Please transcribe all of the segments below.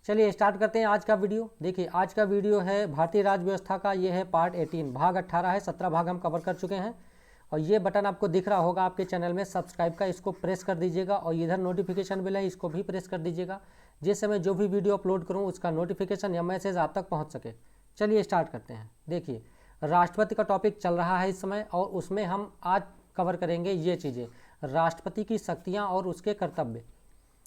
चलिए स्टार्ट करते हैं आज का वीडियो। देखिए आज का वीडियो है भारतीय राज्य व्यवस्था का, ये है पार्ट 18, भाग 18 है। 17 भाग हम कवर कर चुके हैं और ये बटन आपको दिख रहा होगा आपके चैनल में सब्सक्राइब का, इसको प्रेस कर दीजिएगा और इधर नोटिफिकेशन बिल है, इसको भी प्रेस कर दीजिएगा, जिससे मैं जो भी वीडियो अपलोड करूँ उसका नोटिफिकेशन या मैसेज आप तक पहुँच सके। चलिए स्टार्ट करते हैं। देखिए राष्ट्रपति का टॉपिक चल रहा है इस समय और उसमें हम आज कवर करेंगे ये चीज़ें, राष्ट्रपति की शक्तियाँ और उसके कर्तव्य।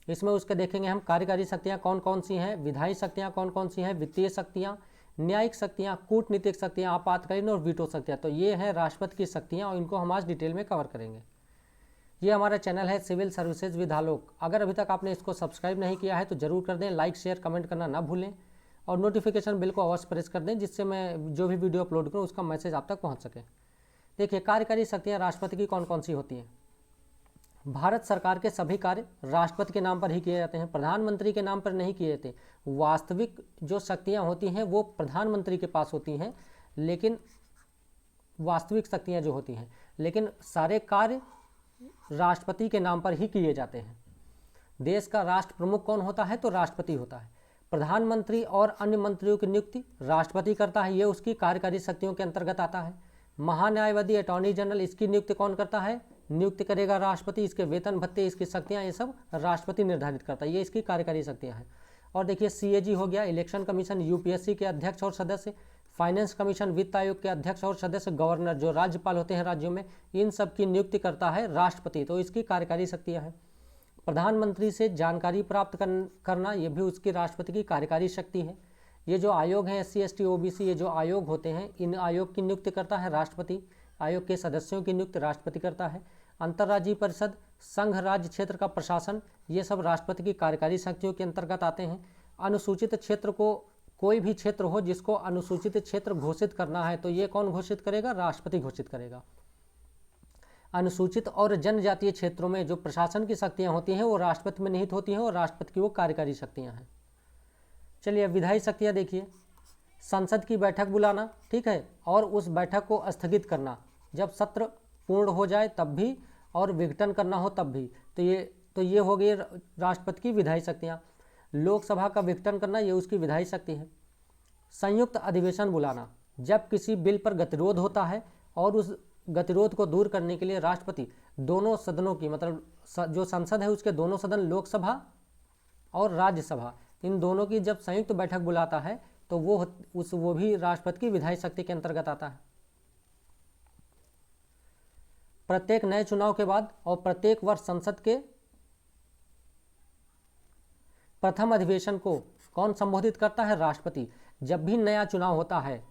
इसमें उसके देखेंगे हम कार्यकारी शक्तियाँ कौन कौन सी हैं, विधायी शक्तियाँ कौन कौन सी हैं, वित्तीय शक्तियाँ, न्यायिक शक्तियाँ, कूटनीतिक शक्तियाँ, आपातकालीन और वीटो शक्तियाँ। तो ये हैं राष्ट्रपति की शक्तियाँ और इनको हम आज डिटेल में कवर करेंगे। ये हमारा चैनल है सिविल सर्विसेज विद आलोक। अगर अभी तक आपने इसको सब्सक्राइब नहीं किया है तो जरूर कर दें, लाइक शेयर कमेंट करना ना भूलें और नोटिफिकेशन बिल को अवश्य प्रेस कर दें, जिससे मैं जो भी वीडियो अपलोड करूँ उसका मैसेज आप तक पहुँच सके। देखिए कार्यकारी शक्तियाँ राष्ट्रपति की कौन कौन सी होती हैं। भारत सरकार के सभी कार्य राष्ट्रपति के नाम पर ही किए जाते हैं, प्रधानमंत्री के नाम पर नहीं किए जाते। वास्तविक जो शक्तियां होती हैं वो प्रधानमंत्री के पास होती हैं, लेकिन वास्तविक शक्तियां जो होती हैं, लेकिन सारे कार्य राष्ट्रपति के नाम पर ही किए जाते हैं। देश का राष्ट्र प्रमुख कौन होता है तो राष्ट्रपति होता है। प्रधानमंत्री और अन्य मंत्रियों की नियुक्ति राष्ट्रपति करता है, ये उसकी कार्यकारी शक्तियों के अंतर्गत आता है। महान्यायवादी अटॉर्नी जनरल, इसकी नियुक्ति कौन करता है, नियुक्त करेगा राष्ट्रपति। इसके वेतन भत्ते, इसकी शक्तियाँ, ये सब राष्ट्रपति निर्धारित करता है, ये इसकी कार्यकारी शक्तियाँ हैं। और देखिए सीएजी हो गया, इलेक्शन कमीशन, यूपीएससी के अध्यक्ष और सदस्य, फाइनेंस कमीशन, वित्त आयोग के अध्यक्ष और सदस्य, गवर्नर जो राज्यपाल होते हैं राज्यों में, इन सब की नियुक्ति करता है राष्ट्रपति, तो इसकी कार्यकारी शक्तियाँ हैं। प्रधानमंत्री से जानकारी प्राप्त करना, ये भी उसकी राष्ट्रपति की कार्यकारी शक्ति है। ये जो आयोग हैं SC ST OBC, ये जो आयोग होते हैं, इन आयोग की नियुक्ति करता है राष्ट्रपति, आयोग के सदस्यों की नियुक्ति राष्ट्रपति करता है। अंतर्राज्यीय परिषद, संघ राज्य क्षेत्र का प्रशासन, ये सब राष्ट्रपति की कार्यकारी शक्तियों के अंतर्गत आते हैं। अनुसूचित क्षेत्र को, कोई भी क्षेत्र हो जिसको अनुसूचित क्षेत्र घोषित करना है तो ये कौन घोषित करेगा, राष्ट्रपति घोषित करेगा। अनुसूचित और जनजातीय क्षेत्रों में जो प्रशासन की शक्तियाँ होती हैं वो राष्ट्रपति में निहित होती हैं और राष्ट्रपति की वो कार्यकारी शक्तियाँ हैं। चलिए विधायी शक्तियाँ देखिए, संसद की बैठक बुलाना, ठीक है, और उस बैठक को स्थगित करना, जब सत्र पूर्ण हो जाए तब भी और विघटन करना हो तब भी। तो ये हो गई राष्ट्रपति की विधायी शक्तियाँ। लोकसभा का विघटन करना, ये उसकी विधायी शक्ति है। संयुक्त अधिवेशन बुलाना, जब किसी बिल पर गतिरोध होता है और उस गतिरोध को दूर करने के लिए राष्ट्रपति दोनों सदनों की, मतलब जो संसद है उसके दोनों सदन, लोकसभा और राज्यसभा, इन दोनों की जब संयुक्त बैठक बुलाता है तो वो भी राष्ट्रपति की विधायी शक्ति के अंतर्गत आता है। प्रत्येक नए चुनाव के बाद और प्रत्येक वर्ष संसद के प्रथम अधिवेशन को कौन संबोधित करता है, राष्ट्रपति। जब भी नया चुनाव होता है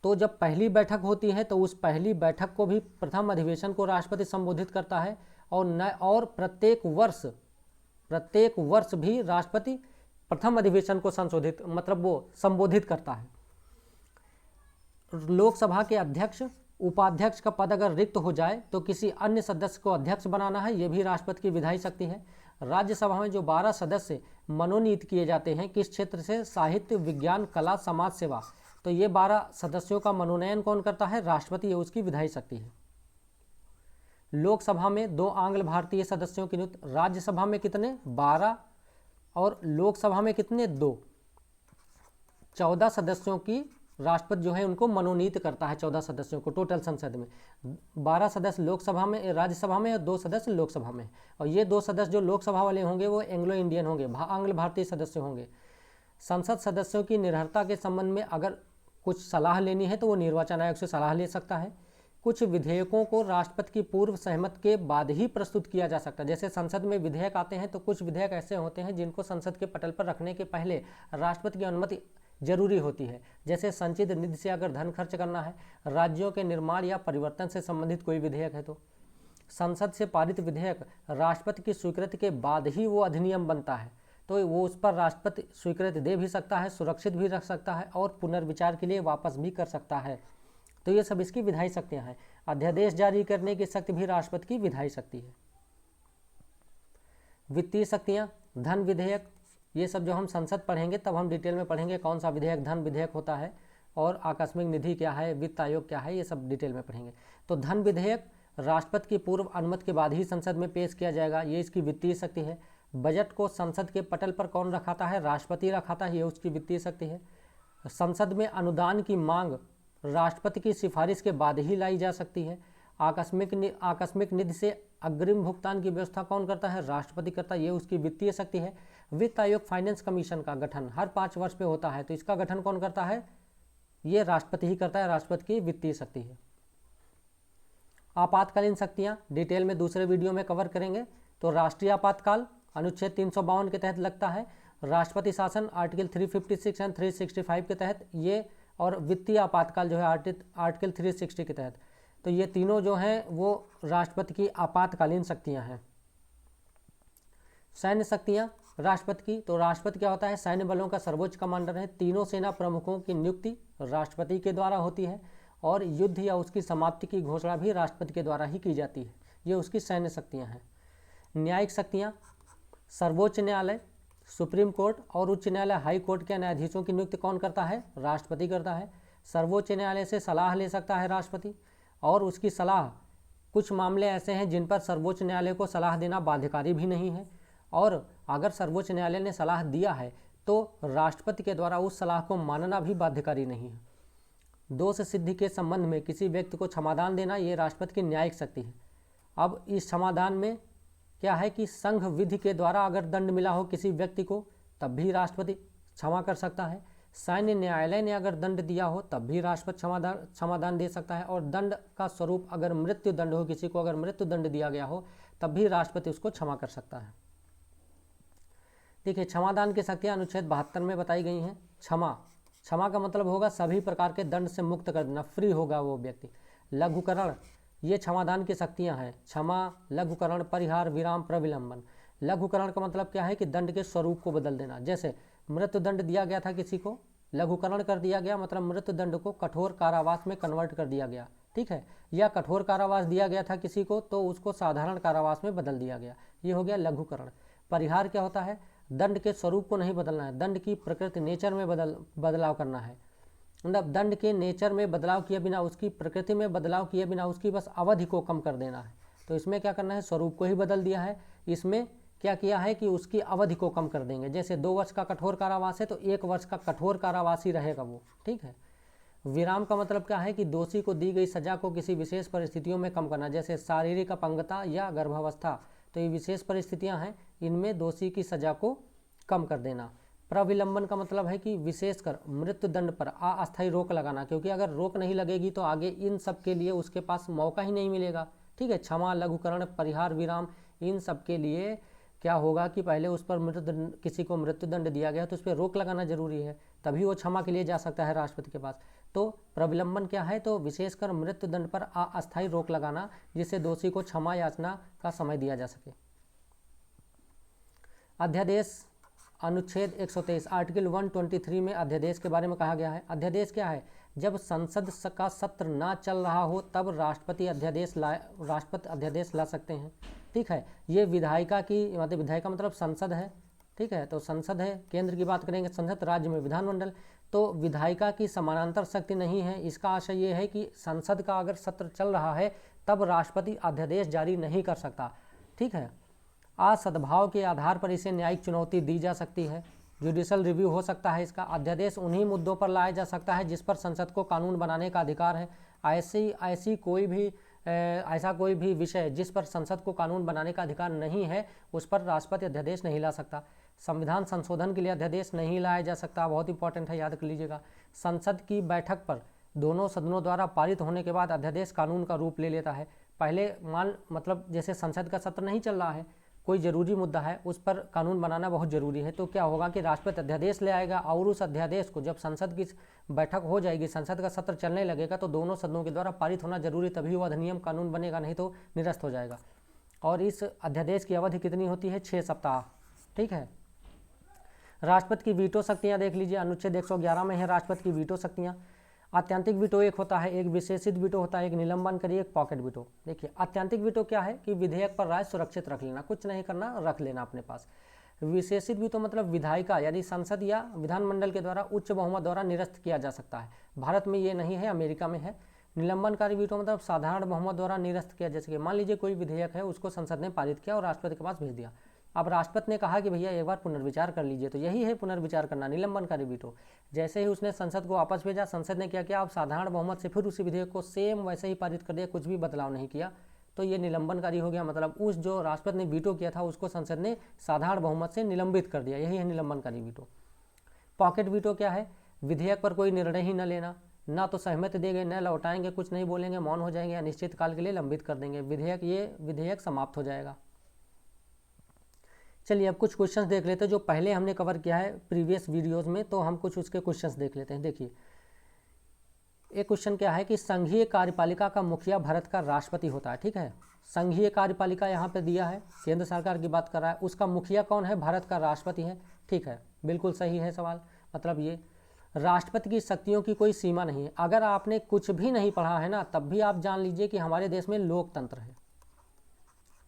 तो जब पहली बैठक होती है तो उस पहली बैठक को भी, प्रथम अधिवेशन को राष्ट्रपति संबोधित करता है। और प्रत्येक वर्ष भी राष्ट्रपति प्रथम अधिवेशन को संबोधित करता है। लोकसभा के अध्यक्ष उपाध्यक्ष का पद अगर रिक्त हो जाए तो किसी अन्य सदस्य को अध्यक्ष बनाना है, यह भी राष्ट्रपति की विधायी शक्ति है। राज्यसभा में जो 12 सदस्य मनोनीत किए जाते हैं, किस क्षेत्र से, साहित्य, विज्ञान, कला, समाज सेवा, तो ये 12 सदस्यों का मनोनयन कौन करता है, राष्ट्रपति, ये उसकी विधायी शक्ति है। लोकसभा में 2 आंग्ल भारतीय सदस्यों की नियुक्ति, राज्यसभा में कितने, 12, और लोकसभा में कितने, 2, 14 सदस्यों की राष्ट्रपति जो है उनको मनोनीत करता है, 14 सदस्यों को टोटल संसद में। 12 सदस्य लोकसभा में, राज्यसभा में, और 2 सदस्य लोकसभा में। और ये 2 सदस्य जो लोकसभा वाले होंगे वो एंग्लो इंडियन होंगे, आंग्ल भारतीय सदस्य होंगे। संसद सदस्यों की निर्भरता के संबंध में अगर कुछ सलाह लेनी है तो वो निर्वाचन आयोग से सलाह ले सकता है। कुछ विधेयकों को राष्ट्रपति की पूर्व सहमति के बाद ही प्रस्तुत किया जा सकता है। जैसे संसद में विधेयक आते हैं तो कुछ विधेयक ऐसे होते हैं जिनको संसद के पटल पर रखने के पहले राष्ट्रपति की अनुमति जरूरी होती है। जैसे संचित निधि से अगर धन खर्च करना है, राज्यों के निर्माण या परिवर्तन से संबंधित कोई विधेयक है तो संसद से पारित विधेयक राष्ट्रपति की स्वीकृति के बाद ही वो अधिनियम बनता है, तो वो उस पर राष्ट्रपति स्वीकृति दे भी सकता है, सुरक्षित भी रख सकता है और पुनर्विचार के लिए वापस भी कर सकता है। तो ये सब इसकी विधायी शक्तियाँ हैं। अध्यादेश जारी करने की शक्ति भी राष्ट्रपति की विधायी शक्ति है। वित्तीय शक्तियाँ, धन विधेयक, ये सब जो हम संसद पढ़ेंगे तब हम डिटेल में पढ़ेंगे कौन सा विधेयक धन विधेयक होता है और आकस्मिक निधि क्या है, वित्त आयोग क्या है, ये सब डिटेल में पढ़ेंगे। तो धन विधेयक राष्ट्रपति की पूर्व अनुमति के बाद ही संसद में पेश किया जाएगा, ये इसकी वित्तीय शक्ति है। बजट को संसद के पटल पर कौन रखाता है? राष्ट्रपति रखाता है, ये उसकी वित्तीय शक्ति है। संसद में अनुदान की मांग राष्ट्रपति की सिफारिश के बाद ही लाई जा सकती है। आकस्मिक निधि से अग्रिम भुगतान की व्यवस्था कौन करता है? राष्ट्रपति करता है, ये उसकी वित्तीय शक्ति है। वित्त आयोग फाइनेंस कमीशन का गठन हर 5 वर्ष पे होता है, तो इसका गठन कौन करता है? ये राष्ट्रपति ही करता है, राष्ट्रपति की वित्तीय शक्ति है। आपातकालीन शक्तियां डिटेल में दूसरे वीडियो में कवर करेंगे। तो राष्ट्रीय आपातकाल अनुच्छेद 352 के तहत लगता है, राष्ट्रपति शासन आर्टिकल 356 एंड 365 के तहत ये, और वित्तीय आपातकाल जो है आर्टिकल 360 के तहत। तो ये तीनों जो हैं वो राष्ट्रपति की आपातकालीन शक्तियां हैं। सैन्य शक्तियां राष्ट्रपति की, तो राष्ट्रपति क्या होता है? सैन्य बलों का सर्वोच्च कमांडर है। तीनों सेना प्रमुखों की नियुक्ति राष्ट्रपति के द्वारा होती है, और युद्ध या उसकी समाप्ति की घोषणा भी राष्ट्रपति के द्वारा ही की जाती है। ये उसकी सैन्य शक्तियां हैं। न्यायिक शक्तियां, सर्वोच्च न्यायालय, सुप्रीम कोर्ट और उच्च न्यायालय हाई कोर्ट के न्यायाधीशों की नियुक्ति कौन करता है? राष्ट्रपति करता है। सर्वोच्च न्यायालय से सलाह ले सकता है राष्ट्रपति, और उसकी सलाह, कुछ मामले ऐसे हैं जिन पर सर्वोच्च न्यायालय को सलाह देना बाध्यकारी भी नहीं है, और अगर सर्वोच्च न्यायालय ने सलाह दिया है तो राष्ट्रपति के द्वारा उस सलाह को मानना भी बाध्यकारी नहीं है। दोष सिद्धि के संबंध में किसी व्यक्ति को क्षमादान देना, ये राष्ट्रपति की न्यायिक शक्ति है। अब इस क्षमादान में क्या है कि संघ विधि के द्वारा अगर दंड मिला हो किसी व्यक्ति को, तब भी राष्ट्रपति क्षमा कर सकता है। सैन्य न्यायालय ने अगर दंड दिया हो तब भी राष्ट्रपति क्षमादान दे सकता है, और दंड का स्वरूप अगर मृत्यु दंड हो, किसी को अगर मृत्यु दंड दिया गया हो, तब भी राष्ट्रपति उसको क्षमा कर सकता है। देखिए, क्षमादान की शक्तियाँ अनुच्छेद 72 में बताई गई हैं। क्षमा का मतलब होगा सभी प्रकार के दंड से मुक्त कर देना, फ्री होगा वो व्यक्ति। लघुकरण, ये क्षमादान की शक्तियां हैं। क्षमा, लघुकरण, परिहार, विराम, प्रविलंबन। लघुकरण का मतलब क्या है कि दंड के स्वरूप को बदल देना। जैसे मृत्यु दंड दिया गया था किसी को, लघुकरण कर दिया गया, मतलब मृत्यु दंड को कठोर कारावास में कन्वर्ट कर दिया गया, ठीक है। या कठोर कारावास दिया गया था किसी को, तो उसको साधारण कारावास में बदल दिया गया, ये हो गया लघुकरण। परिहार क्या होता है? दंड के स्वरूप को नहीं बदलना है, दंड की प्रकृति, नेचर में बदलाव करना है। मतलब दंड के नेचर में बदलाव किए बिना, उसकी प्रकृति में बदलाव किए बिना उसकी बस अवधि को कम कर देना है। तो इसमें क्या करना है? स्वरूप को ही बदल दिया है। इसमें क्या किया है कि उसकी अवधि को कम कर देंगे। जैसे 2 वर्ष का कठोर कारावास है तो 1 वर्ष का कठोर कारावास ही रहेगा वो, ठीक है। विराम का मतलब क्या है कि दोषी को दी गई सजा को किसी विशेष परिस्थितियों में कम करना, जैसे शारीरिक अपंगता या गर्भावस्था, तो ये विशेष परिस्थितियां हैं, इनमें दोषी की सजा को कम कर देना। प्रविलंबन का मतलब है कि विशेषकर मृत्यु दंड पर अस्थायी रोक लगाना, क्योंकि अगर रोक नहीं लगेगी तो आगे इन सब के लिए उसके पास मौका ही नहीं मिलेगा, ठीक है। क्षमा, लघुकरण, परिहार, विराम, इन सब के लिए क्या होगा कि पहले उस पर किसी को मृत्यु दंड दिया गया तो उस पर रोक लगाना जरूरी है, तभी वो क्षमा के लिए जा सकता है राष्ट्रपति के पास। तो प्रविलंबन क्या है? तो विशेषकर मृत्यु दंड पर अस्थायी रोक लगाना, जिससे दोषी को क्षमा याचना का समय दिया जा सके। अध्यादेश अनुच्छेद 123 आर्टिकल 123 में अध्यादेश के बारे में कहा गया है। अध्यादेश क्या है? जब संसद का सत्र ना चल रहा हो तब राष्ट्रपति अध्यादेश ला सकते हैं, ठीक है। ये विधायिका की, मतलब विधायिका मतलब संसद है, ठीक है। तो संसद है, केंद्र की बात करेंगे संसद, राज्य में विधानमंडल। तो विधायिका की समानांतर शक्ति नहीं है। इसका आशय ये है कि संसद का अगर सत्र चल रहा है तब राष्ट्रपति अध्यादेश जारी नहीं कर सकता, ठीक है। असद्भाव के आधार पर इसे न्यायिक चुनौती दी जा सकती है, जुडिशल रिव्यू हो सकता है इसका। अध्यादेश उन्हीं मुद्दों पर लाया जा सकता है जिस पर संसद को कानून बनाने का अधिकार है। ऐसा कोई भी विषय जिस पर संसद को कानून बनाने का अधिकार नहीं है, उस पर राष्ट्रपति अध्यादेश नहीं ला सकता। संविधान संशोधन के लिए अध्यादेश नहीं लाया जा सकता, बहुत इंपॉर्टेंट है, याद कर लीजिएगा। संसद की बैठक पर दोनों सदनों द्वारा पारित होने के बाद अध्यादेश कानून का रूप ले लेता है। पहले मतलब जैसे संसद का सत्र नहीं चल रहा है, कोई जरूरी मुद्दा है, उस पर कानून बनाना बहुत जरूरी है, तो क्या होगा कि राष्ट्रपति अध्यादेश ले आएगा, और उस अध्यादेश को जब संसद की बैठक हो जाएगी, संसद का सत्र चलने लगेगा, तो दोनों सदनों के द्वारा पारित होना जरूरी, तभी वो अधिनियम कानून बनेगा, नहीं तो निरस्त हो जाएगा। और इस अध्यादेश की अवधि कितनी होती है? 6 सप्ताह, ठीक है। राष्ट्रपति की वीटो शक्तियाँ देख लीजिए, अनुच्छेद 111 में है राष्ट्रपति की वीटो शक्तियाँ। आत्यंतिक वीटो एक होता है, एक विशेषित वीटो होता है, एक निलंबनकारी, एक पॉकेट वीटो। देखिए, आत्यंतिक वीटो क्या है कि विधेयक पर राय सुरक्षित रख लेना, कुछ नहीं करना, रख लेना अपने पास। विशेषित वीटो मतलब विधायिका यानी संसद या विधानमंडल के द्वारा उच्च बहुमत द्वारा निरस्त किया जा सकता है। भारत में ये नहीं है, अमेरिका में है। निलंबनकारी वीटो मतलब साधारण बहुमत द्वारा निरस्त किया जा सके। मान लीजिए कोई विधेयक है, उसको संसद ने पारित किया और राष्ट्रपति के पास भेज दिया, अब राष्ट्रपति ने कहा कि भैया एक बार पुनर्विचार कर लीजिए, तो यही है पुनर्विचार करना, निलंबनकारी वीटो। जैसे ही उसने संसद को वापस भेजा, संसद ने क्या किया, अब साधारण बहुमत से फिर उसी विधेयक को सेम वैसे ही पारित कर दिया, कुछ भी बदलाव नहीं किया, तो ये निलंबनकारी हो गया। मतलब उस जो राष्ट्रपति ने वीटो किया था उसको संसद ने साधारण बहुमत से निलंबित कर दिया, यही है निलंबनकारी वीटो। पॉकेट वीटो क्या है, विधेयक पर कोई निर्णय ही न लेना, ना तो सहमति देंगे, न लौटाएंगे, कुछ नहीं बोलेंगे, मौन हो जाएंगे या निश्चित काल के लिए लंबित कर देंगे विधेयक, ये विधेयक समाप्त हो जाएगा। चलिए अब कुछ क्वेश्चंस देख लेते हैं जो पहले हमने कवर किया है प्रीवियस वीडियोस में, तो हम कुछ उसके क्वेश्चंस देख लेते हैं। देखिए एक क्वेश्चन क्या है कि संघीय कार्यपालिका का मुखिया भारत का राष्ट्रपति होता है, ठीक है। संघीय कार्यपालिका यहाँ पे दिया है, केंद्र सरकार की बात कर रहा है, उसका मुखिया कौन है, भारत का राष्ट्रपति है, ठीक है, बिल्कुल सही है सवाल। मतलब ये राष्ट्रपति की शक्तियों की कोई सीमा नहीं है। अगर आपने कुछ भी नहीं पढ़ा है ना, तब भी आप जान लीजिए कि हमारे देश में लोकतंत्र है,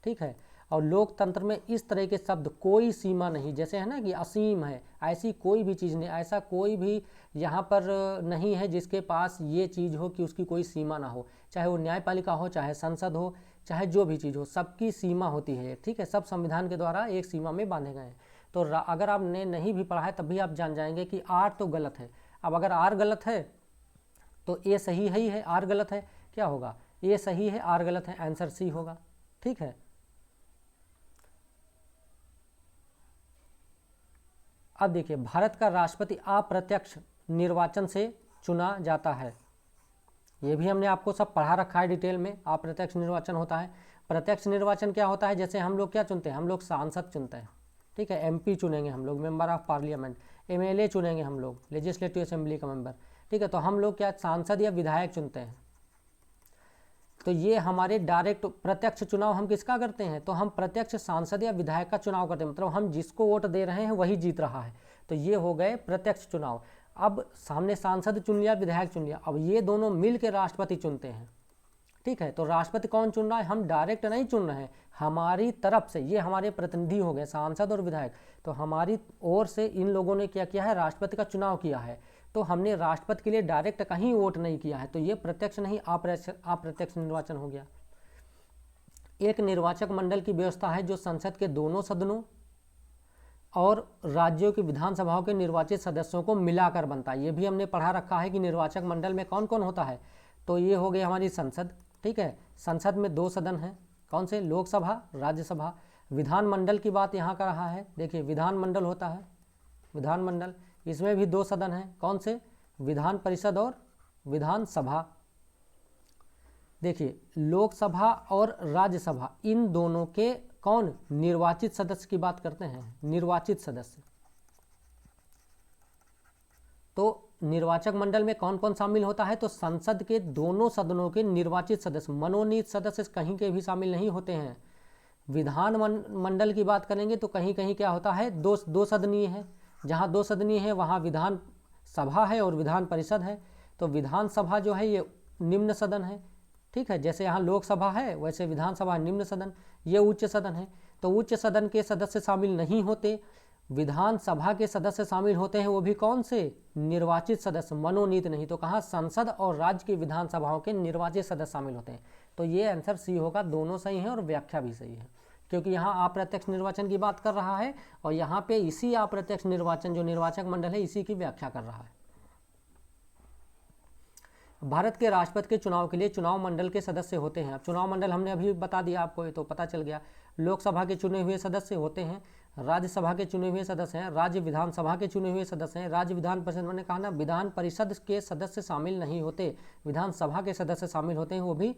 ठीक है। और लोकतंत्र में इस तरह के शब्द कोई सीमा नहीं, जैसे है ना कि असीम है, ऐसी कोई भी चीज़ नहीं, ऐसा कोई भी यहाँ पर नहीं है जिसके पास ये चीज़ हो कि उसकी कोई सीमा ना हो, चाहे वो न्यायपालिका हो, चाहे संसद हो, चाहे जो भी चीज़ हो, सबकी सीमा होती है, ठीक है। सब संविधान के द्वारा एक सीमा में बांधे गए हैं। तो अगर आपने नहीं भी पढ़ा है तब भी आप जान जाएंगे कि आर तो गलत है। अब अगर आर गलत है तो ए सही ही है, आर गलत है, क्या होगा, ए सही है आर गलत है, आंसर सी होगा, ठीक है। अब देखिए भारत का राष्ट्रपति अप्रत्यक्ष निर्वाचन से चुना जाता है, ये भी हमने आपको सब पढ़ा रखा है डिटेल में। अप्रत्यक्ष निर्वाचन होता है, प्रत्यक्ष निर्वाचन क्या होता है, जैसे हम लोग क्या चुनते हैं, हम लोग सांसद चुनते हैं, ठीक है, एमपी चुनेंगे हम लोग, मेंबर ऑफ पार्लियामेंट, एमएलए चुनेंगे हम लोग, लेजिस्लेटिव असेंबली का मेंबर, ठीक है। तो हम लोग क्या सांसद या विधायक चुनते हैं। तो ये हमारे डायरेक्ट प्रत्यक्ष चुनाव हम किसका करते हैं, तो हम प्रत्यक्ष सांसद या विधायक का चुनाव करते हैं, मतलब हम जिसको वोट दे रहे हैं वही जीत रहा है, तो ये हो गए प्रत्यक्ष चुनाव। अब सामने सांसद चुन लिया, विधायक चुन लिया, अब ये दोनों मिल के राष्ट्रपति चुनते हैं, ठीक है। तो राष्ट्रपति कौन चुन रहा है, हम डायरेक्ट नहीं चुन रहे हैं, हमारी तरफ से, ये हमारे प्रतिनिधि हो गए सांसद और विधायक, तो हमारी ओर से इन लोगों ने क्या किया है, राष्ट्रपति का चुनाव किया है, तो हमने राष्ट्रपति के लिए डायरेक्ट कहीं वोट नहीं किया है, तो ये प्रत्यक्ष नहीं अप्रत्यक्ष निर्वाचन हो गया। एक निर्वाचक मंडल की व्यवस्था है जो संसद के दोनों सदनों और राज्यों की विधानसभाओं के निर्वाचित सदस्यों को मिलाकर बनता है, ये भी हमने पढ़ा रखा है कि निर्वाचक मंडल में कौन कौन होता है। तो ये हो गई हमारी संसद, ठीक है। संसद में 2 सदन हैं, कौन से, लोकसभा, राज्यसभा। विधानमंडल की बात यहाँ कर रहा है, देखिए विधानमंडल होता है, विधानमंडल, इसमें भी 2 सदन हैं, कौन से, विधान परिषद और विधानसभा। देखिए लोकसभा और राज्यसभा इन दोनों के कौन, निर्वाचित सदस्य की बात करते हैं, निर्वाचित सदस्य। तो निर्वाचक मंडल में कौन कौन शामिल होता है, तो संसद के दोनों सदनों के निर्वाचित सदस्य, मनोनीत सदस्य कहीं के भी शामिल नहीं होते हैं। विधान मंडल की बात करेंगे तो कहीं कहीं क्या होता है, दो सदनीय है, जहाँ 2 सदनीय है वहाँ विधान सभा है और विधान परिषद है। तो विधानसभा जो है ये निम्न सदन है, ठीक है, जैसे यहाँ लोकसभा है वैसे विधानसभा निम्न सदन, ये उच्च सदन है। तो उच्च सदन के सदस्य शामिल नहीं होते, विधानसभा के सदस्य शामिल होते हैं, वो भी कौन से, निर्वाचित सदस्य, मनोनीत नहीं। तो कहाँ, संसद और राज्य की विधानसभाओं के निर्वाचित सदस्य शामिल होते हैं। तो ये आंसर सी होगा, दोनों सही हैं और व्याख्या भी सही है, क्योंकि यहाँ अप्रत्यक्ष निर्वाचन की बात कर रहा है और यहाँ पे इसी अप्रत्यक्ष निर्वाचन जो निर्वाचक मंडल है इसी की व्याख्या कर रहा है। भारत के राष्ट्रपति के चुनाव के लिए चुनाव मंडल के सदस्य होते हैं। अब चुनाव मंडल हमने अभी बता दिया आपको, ये तो पता चल गया। लोकसभा के चुने हुए सदस्य होते हैं, राज्यसभा के चुने हुए सदस्य हैं, राज्य विधानसभा के चुने हुए सदस्य हैं, राज्य विधान परिषद, मैंने कहा ना विधान परिषद के सदस्य शामिल नहीं होते, विधानसभा के सदस्य शामिल होते हैं, वो भी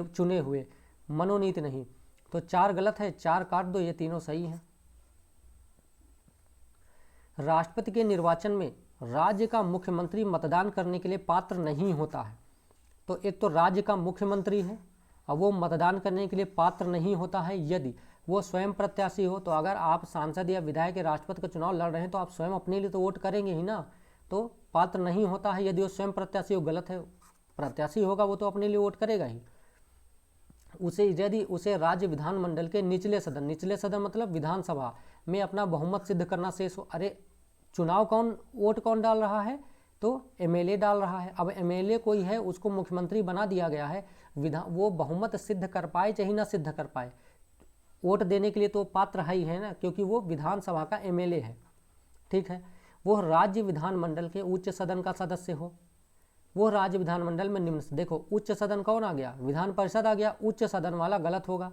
चुने हुए, मनोनीत नहीं। तो 4 गलत है, 4 काट दो, ये तीनों सही हैं। राष्ट्रपति के निर्वाचन में राज्य का मुख्यमंत्री मतदान करने के लिए पात्र नहीं होता है। तो एक तो राज्य का मुख्यमंत्री है और वो मतदान करने के लिए पात्र नहीं होता है यदि वो स्वयं प्रत्याशी हो। तो अगर आप सांसद या विधायक के राष्ट्रपति का चुनाव लड़ रहे हैं तो आप स्वयं अपने लिए तो वोट करेंगे ही ना, तो पात्र नहीं होता है यदि वो स्वयं प्रत्याशी हो। गलत है, प्रत्याशी होगा वो तो अपने लिए वोट करेगा ही। उसे यदि उसे राज्य विधानमंडल के निचले सदन मतलब विधानसभा में अपना बहुमत सिद्ध करना शेष हो। अरे चुनाव वोट कौन डाल रहा है, तो एमएलए डाल रहा है। अब एमएलए कोई है उसको मुख्यमंत्री बना दिया गया है, वो बहुमत सिद्ध कर पाए चाहे ना सिद्ध कर पाए, वोट देने के लिए तो पात्र है ही है ना, क्योंकि वो विधानसभा का एमएलए है, ठीक है। वो राज्य विधानमंडल के उच्च सदन का सदस्य हो, वो राज्य विधानमंडल में निम्न, देखो उच्च सदन कौन आ गया, विधान परिषद आ गया, उच्च सदन वाला गलत होगा,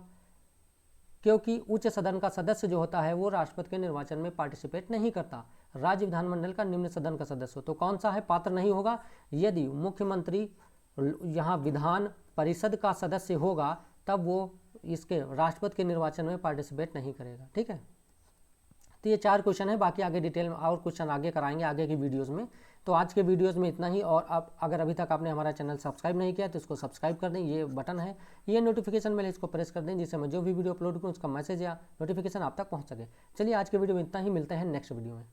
क्योंकि उच्च सदन का सदस्य जो होता है वो राष्ट्रपति के निर्वाचन में पार्टिसिपेट नहीं करता, राज्य विधानमंडल का निम्न सदन का सदस्य हो। तो कौन सा है, पात्र नहीं होगा। यदि मुख्यमंत्री यहाँ विधान परिषद का सदस्य होगा तब वो इसके राष्ट्रपति के निर्वाचन में पार्टिसिपेट नहीं करेगा, ठीक है। तो ये 4 क्वेश्चन है, बाकी आगे डिटेल में और क्वेश्चन आगे कराएंगे आगे की वीडियोस में। तो आज के वीडियोस में इतना ही, और अब अगर अभी तक आपने हमारा चैनल सब्सक्राइब नहीं किया तो इसको सब्सक्राइब कर दें, ये बटन है, ये नोटिफिकेशन बेल, इसको प्रेस कर दें, जिससे मैं जो भी वीडियो अपलोड करूँ उसका मैसेज या नोटिफिकेशन आप तक पहुँच सके। चलिए आज के वीडियो में इतना ही, मिलते हैं नेक्स्ट वीडियो में।